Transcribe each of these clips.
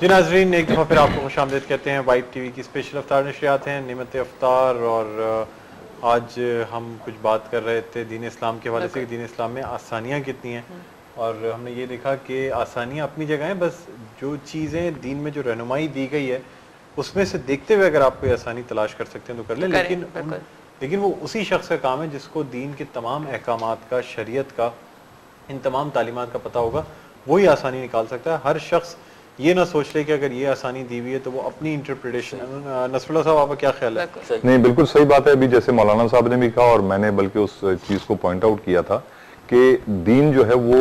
जी नाजरीन, एक दफ़ा फिर आपको खुशामदीद कहते हैं। वाइब टीवी की स्पेशल अफ्तार नशरियात हैं, निमत अफ्तार, और आज हम कुछ बात कर रहे थे दीन इस्लाम के हवाले से कि दीन इस्लाम में आसानियाँ कितनी हैं, और हमने ये देखा कि आसानियाँ अपनी जगह हैं, बस जो चीज़ें दीन में जो रहनुमाई दी गई है उसमें से देखते हुए अगर आप कोई आसानी तलाश कर सकते हैं तो कर लें, लेकिन वो उसी शख्स का काम है जिसको दीन के तमाम अहकामात का, शरीयत का, इन तमाम तालीमात का पता होगा, वही आसानी निकाल सकता है। हर शख्स ये ना सोच ले कि अगर ये आसानी दी हुई है तो वो अपनी इंटरप्रिटेशन। नसरुल्लाह साहब, आपका क्या ख्याल है? नहीं, बिल्कुल सही बात है। अभी जैसे मौलाना साहब ने भी कहा और मैंने बल्कि उस चीज को पॉइंट आउट किया था कि दीन जो है वो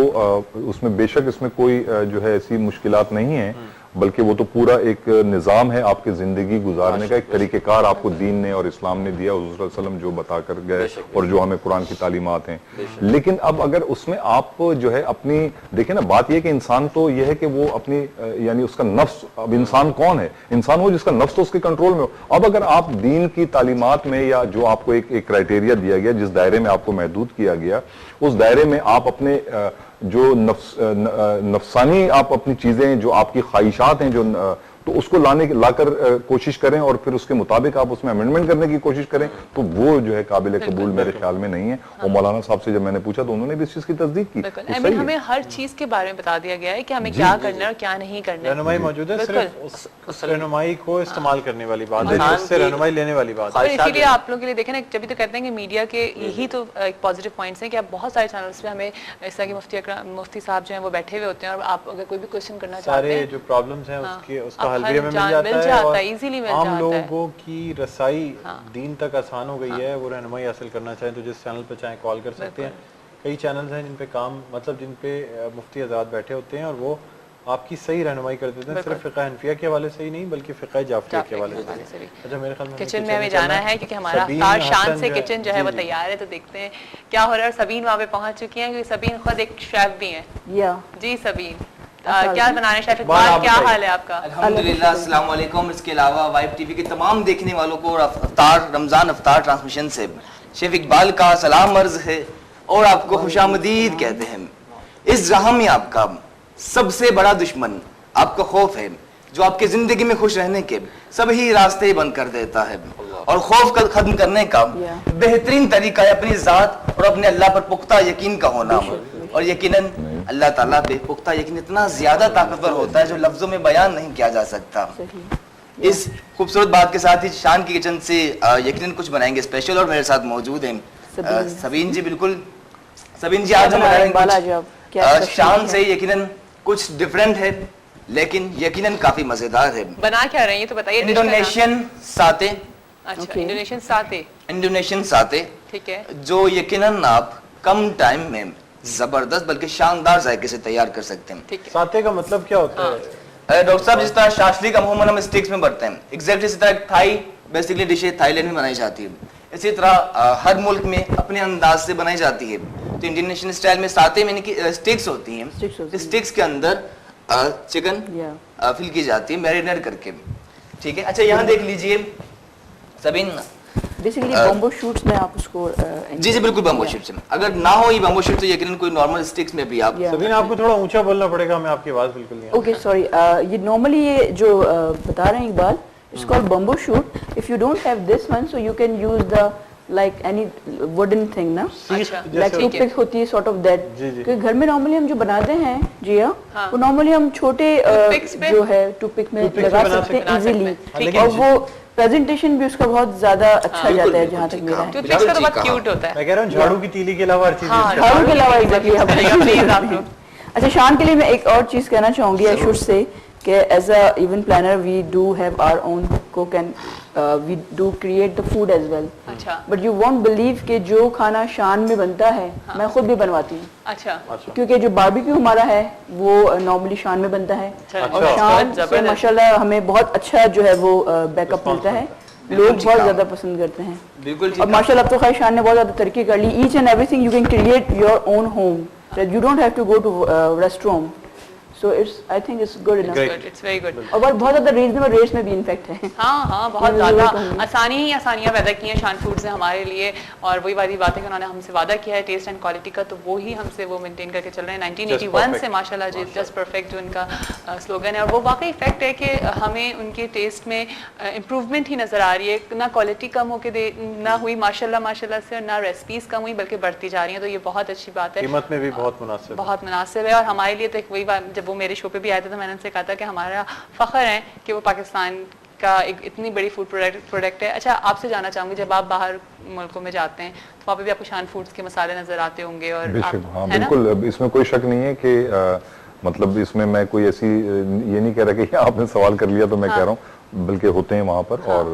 उसमें बेशक इसमें कोई जो है ऐसी मुश्किलात नहीं है, बल्कि वो तो पूरा एक निज़ाम है आपकी जिंदगी गुजारने का, एक तरीक़ेकार आपको दीन ने और इस्लाम ने दिया, हुज़ूर सल्लल्लाहु अलैहि वसल्लम जो बता कर गए और जो हमें कुरान की तालीमात हैं। लेकिन अब अगर उसमें आप जो है अपनी देखें ना, बात यह कि इंसान तो यह है कि वो अपनी यानी उसका नफ्स, अब इंसान कौन है? इंसान वो जिसका नफ्स तो उसके कंट्रोल में हो। अब अगर आप दीन की तालीमात में या जो आपको एक क्राइटेरिया दिया गया, जिस दायरे में आपको महदूद किया गया, उस दायरे में आप अपने जो नफसानी आप अपनी चीजें, जो आपकी ख्वाहिशात हैं, जो तो उसको लाकर कोशिश करें और फिर उसके मुताबिक आप उसमें अमेंडमेंट करने की कोशिश करें, तो वो जो है काबिल कबूल मेरे ख्याल में नहीं है। और मौलाना साहब से जब मैंने पूछा तो उन्होंने भी इस चीज की तस्दीक की। तो हमें हर चीज के बारे में बता दिया गया है कि हमें क्या करना है और क्या नहीं करना है। रहनुमाई मौजूद है, सिर्फ उस रहनुमाई को इस्तेमाल करने वाली बात है, उससे रहनुमाई लेने वाली बात है। इसीलिए आप लोगों के लिए देखें ना, जब भी तो कहते हैं कि मीडिया के यही तो एक पॉजिटिव पॉइंट्स हैं कि आप बहुत सारे चैनल्स पे हमें इस तरह के मुफ्ती साहब जो हैं वो बैठे हुए होते हैं, और आप अगर कोई भी क्वेश्चन करना चाहते हैं, सारे जो प्रॉब्लम्स हैं उसका हल भी हमें मिल जाता है, इजीली मिल जाता है। आम लोगों की रसाई दीन तक आसान हो गई है। वो रहनुमाई हासिल करना चाहें तो जिस चैनल पर चाहें कॉल कर सकते हैं। कई चैनल्स हैं जिन पे काम, मतलब जिन पे मुफ्ती आज़ाद बैठे होते हैं और वो आपकी सही रहनुमाई कर देते हैं, सिर्फ फ़िक़्ह हनफिया के हवाले से ही नहीं बल्कि फ़िक़्ह जाफ़रिया के हवाले से भी। अच्छा, मेरे ख्याल में किचन में हमें जाना है क्योंकि हमारा अफ्तार शान से किचन जो है वो तैयार है, तो देखते हैं क्या हो रहा है। सबीन वहाँ पे पहुँच चुकी हैं, क्योंकि सबीन खुद एक शेफ भी हैं। जी सबीन, क्या बनाने शेफ इकबाल, क्या हाल है आपका? अल्हम्दुलिल्लाह, अस्सलाम वालेकुम। इसके अलावा वाइब टीवी के तमाम देखने वालों को अफ्तार रमजान अफ्तार ट्रांसमिशन से शेफ इकबाल का सलाम अर्ज है और आपको खुशामदीद कहते हैं। इस जहां में आपका सबसे बड़ा दुश्मन आपका खौफ है, जो आपके जिंदगी में खुश रहने के सभी रास्ते बंद कर देता है। और खौफ का खत्म करने का बेहतरीन तरीका है अपनी जात और अपने अल्लाह पर पुख्ता यकीन का होना। और यकीनन अल्लाह ताला पे पुख्ता यकीन इतना ज्यादा ताकतवर होता है जो लफ्जों में बयान नहीं किया जा सकता। इस खूबसूरत बात के साथ ही शान की किचन से यकीनन कुछ बनाएंगे स्पेशल, और मेरे साथ मौजूद हैं सबीन जी। बिल्कुल सबीन जी, आज हम बनाएंगे शान से यकीनन कुछ डिफरेंट है, लेकिन यकीनन काफी मजेदार है। बना क्या रहे हैं ये तो बताइए। इंडोनेशियन साते। अच्छा, इंडोनेशियन साते। इंडोनेशियन साते, ठीक है, जो यकीनन आप कम टाइम में जबरदस्त बल्कि शानदार जायके से तैयार कर सकते हैं। साते का मतलब क्या होता है डॉक्टर साहब? जिस तरह शास्त्री का अमूमन हम स्टिक्स में भरते हैं, एग्जैक्टली इसी तरह थाई बेसिकली डिश थाईलैंड में बनाई जाती है। इसी तरह हर मुल्क में अपने अंदाज से बनाई जाती है। तो इंडोनेशियन स्टाइल में साते में स्टिक्स होती हैं, स्टिक्स के अंदर चिकन फिल की जाती है मैरिनेट करके, ठीक है। अच्छा, यहाँ देख लीजिए सबीन, बेसिकली बम्बो शूट्स में आप उसको जी बिल्कुल बम्बो शूट्स में। अगर ना हो ये बम्बो शूट तो यकीनन कोई नॉर्मल स्टिक्स में भी आप सबीन, आपको थोड़ा ऊंचा बोलना पड़ेगा, मैं आपकी आवाज बिल्कुल नहीं। ओके सॉरी, ये नॉर्मली ये जो बता रहे हैं Iqbal, it's called bamboo shoot. If you don't have this one so you can use the like any wooden thing ना, लाइक टूथपिक होती है सॉर्ट ऑफ दैट। क्योंकि घर में नॉर्मली हम जो बनाते हैं जी हाँ, वो नॉर्मली हम छोटे जो है टूथपिक में लगा सकते हैं इजीली, और वो प्रेजेंटेशन भी उसका बहुत ज्यादा अच्छा जाता है। जहाँ तक मेरा है, तो बहुत क्यूट होता है। मैं कह रहा हूँ झाड़ू की तीली के अलावा हर चीज, झाड़ू के अलावा एग्जैक्टली। अच्छा, शान के लिए मैं एक और चीज कहना चाहूंगी आई शुड से कि as a event planner we do have our own cook and we do create the food as well. But you won't believe कि जो खाना शान में बनता है मैं खुद भी बनवाती हूँ। अच्छा, क्योंकि जो बारबेक्यू हमारा है वो नॉर्मली शान में बनता है, और शान से माशाल्लाह हमें बहुत अच्छा जो है वो बैकअप मिलता है, लोग बहुत ज्यादा पसंद करते हैं। बिल्कुल, और माशाल्लाह अब तो खैर शान ने बहुत ज्यादा तरक्की कर ली। Each and everything you can create your own home, you don't have to go to restaurant. So I think it's good enough. It's very good. और बहुत ज़्यादा रीजनेबल रेट्स में भी इनफेक्ट है। हाँ बहुत ज़्यादा आसानी ही आसानियाँ पैदा की हैं शान फूड्स ने हमारे लिए, और वही वाली बातें कि उन्होंने हमसे वादा किया है टेस्ट एंड क्वालिटी का, तो वो ही हमसे वो मेंटेन करके चल रहे हैं 1981 से माशाल्लाह जी। जस्ट परफेक्ट जो उनका स्लोगन है, और वो वाकई फैक्ट है कि हमें उनके टेस्ट में इम्प्रूवमेंट ही नज़र आ रही है, ना क्वालिटी कम होके ना हुई माशाल्लाह से, और ना रेसिपीज़ कम हुई बल्कि बढ़ती जा रही हैं, तो ये बहुत अच्छी बात है। कीमत में भी बहुत मुनासिब है, और हमारे लिए तो एक वही बात, जब वो मेरे शो पे भी आए थे तो मैंने उनसे कहा था कि हमारा फ़ख्र है कि वो पाकिस्तान का एक इतनी बड़ी फूड प्रोडक्ट है। अच्छा, आपसे जानना चाहूँगी, जब आप बाहर मुल्कों में जाते हैं तो वहाँ पे भी आपको शान फूड्स के मसाले नजर आते होंगे, और हाँ बिल्कुल, इसमें कोई शक नहीं है कि मतलब इसमें मैं कोई ऐसी ये नहीं कह रहा कि आपने सवाल कर लिया तो मैं कह रहा हूँ, बल्कि होते हैं वहाँ पर। और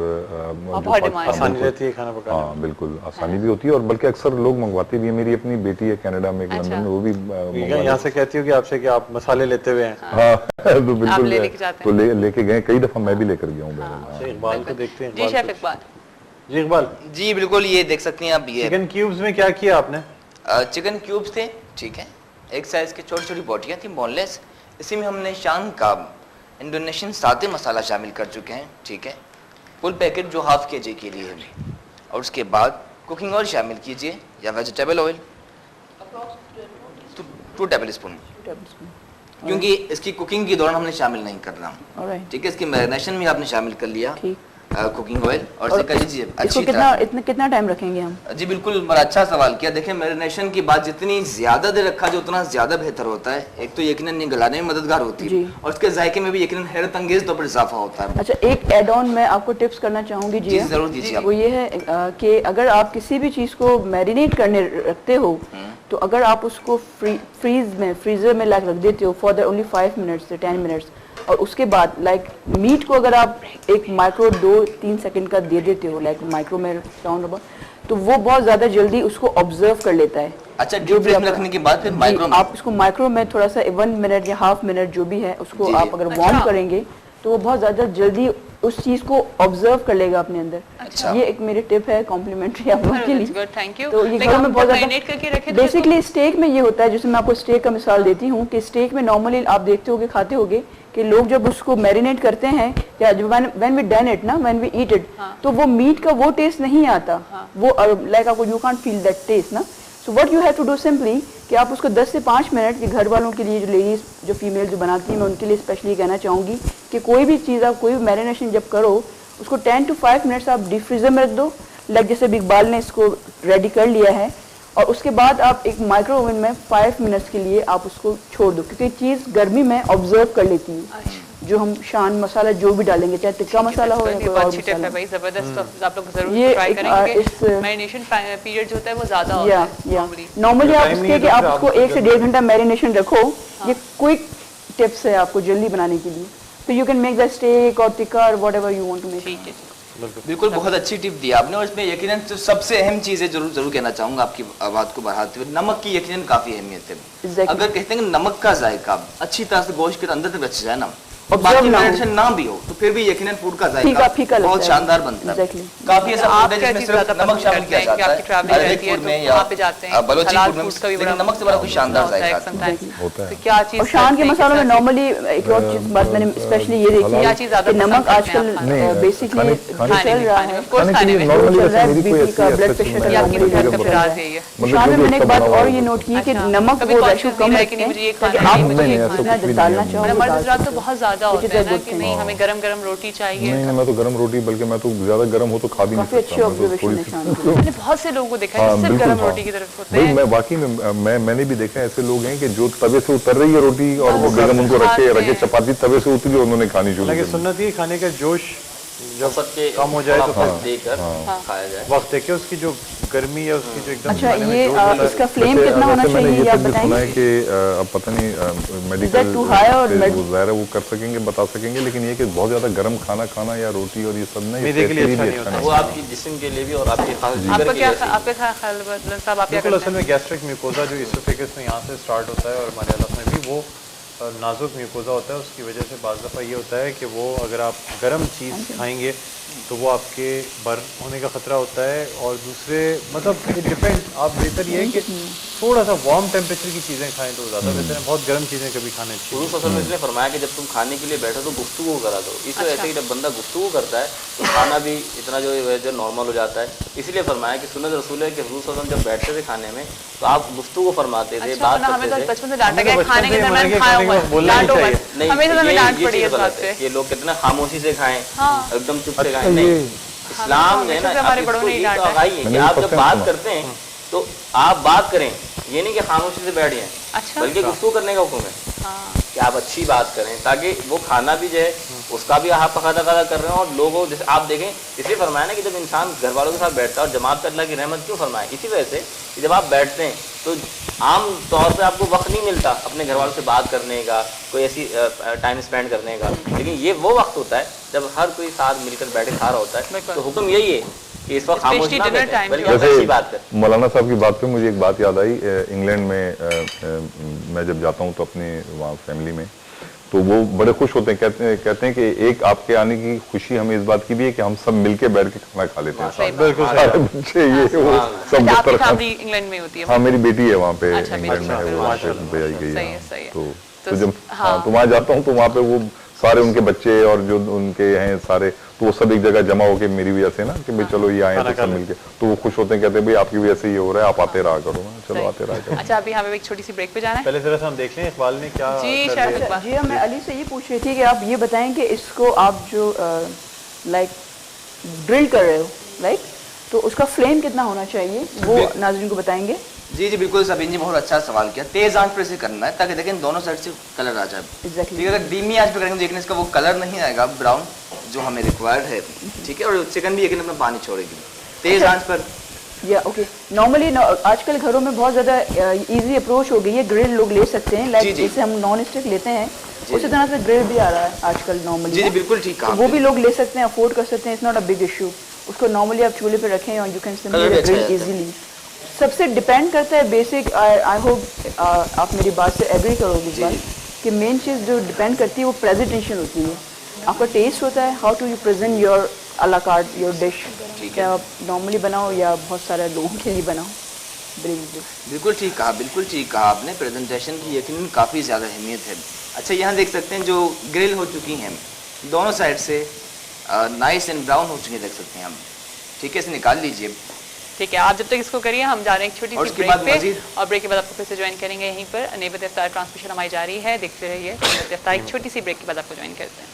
आसानी रहती है खाना पकाने। हाँ बिल्कुल, आसानी भी होती है, और बल्कि अक्सर लोग मंगवाते भी है। मेरी अपनी बेटी है कनाडा में, लंदन में, वो भी यहाँ से कहती हूँ कि आपसे कि आप मसाले लेते हुए हैं। हाँ तो बिल्कुल, तो लेके गए, कई दफा मैं भी लेकर गया हूँ। इकबाल को देखते हैं। जी शेफ इकबाल। जी इकबाल जी बिल्कुल, ये देख सकते हैं आप। ये चिकन क्यूब्स में क्या किया आपने? चिकन क्यूब्स थे, ठीक है, एक साइज की छोटी छोटी बोटियाँ थी बोनलेस। इसी में हमने शान का इंडोनेशियन सादे मसाला शामिल कर चुके हैं, ठीक है, फुल पैकेट जो हाफ kg के लिए है। और उसके बाद कुकिंग ऑयल शामिल कीजिए या वेजिटेबल ऑयल 2 टेबल स्पून, क्योंकि इसकी कुकिंग के दौरान हमने शामिल नहीं करना, ठीक है। इसकी मैरिनेशन में आपने शामिल कर लिया कुकिंग ऑयल, और इसे कर लीजिए अच्छी तरह। कितना टाइम रखेंगे हम? जी बिल्कुल, बड़ा अच्छा सवाल किया। देखिए, मैरिनेशन की बात जितनी ज्यादा देर रखा जाए उतना ज्यादा बेहतर होता है। एक तो यकीनन ये गलाने में मददगार होती है, और उसके जायके में भी यकीनन हैरत अंगेज तौर पर इजाफा होता है। अच्छा, एक एड ऑन मैं आपको टिप्स करना चाहूंगी जी, जरूर दीजिए। वो ये है कि अगर आप किसी भी चीज को मैरिनेट करने रखते हो, तो अगर आप उसको फ्रीजर में रख देते हो फॉर द ओनली 5 मिनट्स से 10 मिनट्स, और उसके बाद मीट को अगर आप एक माइक्रो 2-3 सेकंड का दे देते हो, माइक्रो में राउंड अबाउट, तो वो बहुत ज्यादा जल्दी उसको ऑब्जर्व कर लेता है। अच्छा, जो भी रखने के बाद फिर माइक्रो में, आप उसको माइक्रो में थोड़ा सा 1 मिनट या हाफ मिनट जो भी है उसको आप अगर वार्म करेंगे तो वो बहुत ज्यादा जल्दी उस चीज को ऑब्जर्व कर लेगा अपने अंदर। अच्छा। ये एक मेरी टिप है कॉम्प्लीमेंट्री आप लोगों के लिए। तो ये घर में बहुत ज्यादा बेसिकली स्टेक में ये होता है, जैसे मैं आपको स्टेक का मिसाल देती हूँ कि स्टेक में नॉर्मली आप देखते होगे, खाते होगे कि लोग जब उसको मैरिनेट करते हैं या व्हेन वी डन इट ना, व्हेन वी ईट इट, तो वो मीट का वो टेस्ट नहीं आता, वो लाइक आपको you can't feel that taste ना। So what you have to do simply कि आप उसको 10 से 5 मिनट, कि घर वालों के लिए, जो लेडीज जो फीमेल जो बनाती हैं, मैं उनके लिए स्पेशली कहना चाहूँगी कि कोई भी चीज़ आप कोई भी मैरिनेशन जब करो उसको 10 to 5 मिनट्स आप डीप फ्रीजर में रख दो, लाइक जैसे इकबाल ने इसको रेडी कर लिया है, और उसके बाद आप एक माइक्रो ओवन में 5 मिनट्स के लिए आप उसको छोड़ दो, क्योंकि चीज़ गर्मी में ऑब्जर्व कर लेती है। जो हम शान मसाला जो भी डालेंगे, चाहे टिक्का मसाला हो या कोई और मसाला, भाई जबरदस्त, आप लोग जरूर ट्राई करेंगे। मैरिनेशन पीरियड जो होता है वो ज्यादा होता है नॉर्मली आप उसके कि आप उसको 1 से 1.5 घंटा मैरिनेशन रखो। ये क्विक टिप्स है आपको जल्दी बनाने के लिए, तो you can make the steak और टिक्का और whatever you want to make. ठीक है, बिल्कुल, बहुत अच्छी टिप दी आपने। और इसमें यकीनन तो सबसे अहम चीज़ है, जरूर कहना चाहूँगा आपकी बात को बढ़ाते हुए, नमक की यकीनन काफ़ी अहमियत है। अगर कहते हैं नमक का जायका अच्छी तरह से गोश्त के अंदर तक रच जाए ना, और बाकी मैरिनेशन ना भी हो, तो फिर भी यकीनन फूड का जायका बहुत शानदार बनता है। काफी ऐसा फूड है जिसमें सिर्फ नमक शामिल किया जाता है, अरबिक फूड में या बलोची फूड में, लेकिन नमक से बड़ा कोई शानदार जायका होता है। क्या चीज, और शान के मसालों में नॉर्मली एक और चीज बात मैंने स्पेशली ये देखी है कि नमक आजकल बेसिकली चल रहा है, बीपी का, ब्लड प्रेशर का। शान में मैंने एक बात और ये नोट की कि नमक वो रेशो कम रखें, ताकि आप जितना डालना चाहो तो बहुत ज्यादा होता है ना कि नहीं, हमें गरम रोटी चाहिए। नहीं, मैं तो गरम रोटी, बल्कि मैं तो ज्यादा गरम हो तो खा भी नहीं सकता। मैंने बहुत से लोगों को देखा है सिर्फ गरम रोटी की तरफ होते हैं। मैं वाकई में मैंने भी देखा है ऐसे लोग हैं कि जो तवे से उतर रही है रोटी और वो गरम उनको रखे चपाती तवे से उतरी और उन्होंने खानी शुरू की। सुन्नत ही खाने का जोश जब कम हो जाए तो देकर खाया जाए, वक्त देखिए उसकी जो गर्मी है उसकी जो एकदम। अच्छा, ये इसका फ्लेम कितना होना चाहिए ये आप बताएंगे? कि अब पता नहीं मेडिकल वो कर सकेंगे, बता सकेंगे, लेकिन ये कि बहुत ज्यादा गर्म खाना या रोटी और ये सब नहीं, वो आपकी जिस्म के लिए भी और आपके असल में गैस्ट्रिक म्यूकोजा जो इसोफेगस में यहाँ से स्टार्ट होता है और हमारे हलक में भी वो नाजुक म्यूकोजा होता है, उसकी वजह से बाज़ दफ़ा ये होता है कि वो अगर आप गर्म चीज़ खाएंगे तो वो आपके बर्न होने का खतरा होता है। और दूसरे मतलब इट डिपेंड, आप बेहतर ये है कि थोड़ा सा वार्म टेम्परेचर की चीज़ें खाएं तो ज़्यादा बेहतर है। बहुत गर्म चीज़ें कभी खाने चाहिए। हुजूर सल्लल्लाहु अलैहि वसल्लम ने फरमाया कि जब तुम खाने के लिए बैठो तो गुफ्तगू करा करो। इस वजह से जब बंदा गुफ्तगू करता है तो खाना भी इतना जो नॉर्मल हो जाता है। इसीलिए फरमाया कि सुन्नत रसूल है कि हुजूर सल्लल्लाहु अलैहि वसल्लम जब बैठते थे खाने में तो आप गुफ्तगू फरमाते थे, बात करते थे। बचपन से डांटा गया खाने के दरमियान खाओ मत, डांटो मत। नहीं, हमें तो डांट पड़ी है इस बात है पे। ये लोग कितना खामोशी से खाएं, एकदम चुप से खाएं। नहीं, इस्लाम में ना हमारे बड़ों ने डांटा है कि आप जब बात करते हैं तो आप बात करें, ये नहीं कि खामोशी से बैठ जाएं। अच्छा, बल्कि गुफ्तगू करने का हुक्म है कि आप अच्छी बात करें, ताकि वो खाना भी जो है उसका भी आप अदा कर रहे हो। और लोगों जैसे आप देखें, इसलिए फरमाया ना कि जब इंसान घर वालों के साथ बैठता है और जमात पे अल्लाह की रहमत क्यों फरमाए, इसी वजह से कि जब आप बैठते हैं तो आम तौर पे आपको वक्त नहीं मिलता अपने घर वालों से बात करने का, कोई ऐसी टाइम स्पेंड करने का। लेकिन ये वो वक्त होता है जब हर कोई साथ मिलकर बैठे खा रहा होता है। तो हुक्म यही है कि इस वक्त खामोश ना बैठे, बल्कि अच्छी बात करें। मौलाना साहब की बात पे मुझे एक बात याद आई। इंग्लैंड में मैं जब जाता हूँ तो अपने वहाँ फैमिली में, तो वो बड़े खुश होते हैं, कहते हैं कि एक आपके आने की खुशी हमें इस बात की भी है कि हम सब मिलके बैठ के खाना खा लेते हैं। बिल्कुल सारे बच्चे ये वो सब आपकी फैमिली इंग्लैंड में होती है? हाँ, मेरी बेटी है वहाँ पे, अच्छा, इंग्लैंड में है, वो वहाँ पे भेजाई गई सही है। है, सही है। तो जब तो वहाँ जाता हूँ तो वहाँ पे वो सारे उनके बच्चे और जो उनके हैं सारे, तो वो सब एक जगह जमा होके मेरी वजह से ना कि भाई चलो ये आए तो सब मिलके, तो वो खुश होते हैं, कहते हैं भाई आपकी वजह से ये हो रहा है, आप आते रहा करो ना, चलो आते रहा करो। अच्छा, अभी हमें एक छोटी सी ब्रेक पे जाना है। पहले जरा सा हम देख लें इकबाल ने क्या जी कर शायद दिया। इकबाल। जी मैं अली से ये पूछ रही थी कि आप ये बताएं कि इसको आप जो लाइक ग्रिल कर रहे हो, लाइक तो उसका फ्लेम कितना होना चाहिए, वो नाज़रीन को बताएंगे? जी जी बिल्कुल सबिन जी, बहुत अच्छा सवाल किया। तेज आंच पर इसे करना है ताकि देखें दोनों साइड से कलर आ जाए। Exactly. ठीक है, अगर धीमी आंच पर करेंगे तो देखने इसका वो कलर नहीं आएगा ब्राउन जो हमें रिक्वायर्ड है। ठीक है, और चिकन भी यकीन अपना पानी छोड़ेगी। तेज आंच पर या ओके। नॉर्मली आजकल घरों में बहुत ज़्यादा इजी अप्रोच हो गई है, ग्रिल लोग ले सकते हैं, लाइक जैसे हम नॉन स्टिक लेते हैं उसी तरह से ग्रिल भी आ रहा है आजकल नॉर्मली। जी जी बिल्कुल ठीक कहा, तो वो भी लोग ले सकते हैं, अफोर्ड कर सकते हैं, it's not a big issue. उसको नॉर्मली आप चूल्हे पे रखें और you can simply grill easily. सबसे डिपेंड करता है बेसिक, आई होप आप मेरी बात से एग्री करोगे इस बार कि मेन चीज़ जो डिपेंड करती है वो प्रेजेंटेशन होती है, आपका टेस्ट होता है, how to you present your a la carte your dish. क्या आप नॉर्मली बनाओ या बहुत सारे लोगों के लिए बनाओ? बिल्कुल ठीक कहा, बिल्कुल ठीक कहा आपने। प्रेजेंटेशन की यकीनन काफ़ी ज़्यादा अहमियत है। अच्छा, यहाँ देख सकते हैं जो ग्रिल हो चुकी हैं दोनों साइड से नाइस एंड ब्राउन हो चुकी देख सकते हैं हम। ठीक है, इसे निकाल लीजिए। ठीक है, आप जब तक इसको करिए, हम जा रहे हैं एक छोटी सी ब्रेक पे, और ब्रेक के बाद आपको फिर से ज्वाइन करेंगे यहीं पर। नेमत इफ्तार ट्रांसमिशन हमारी जारी है, देखते रहिए नेमत इफ्तार। एक छोटी सी ब्रेक के बाद आपको ज्वाइन करते हैं।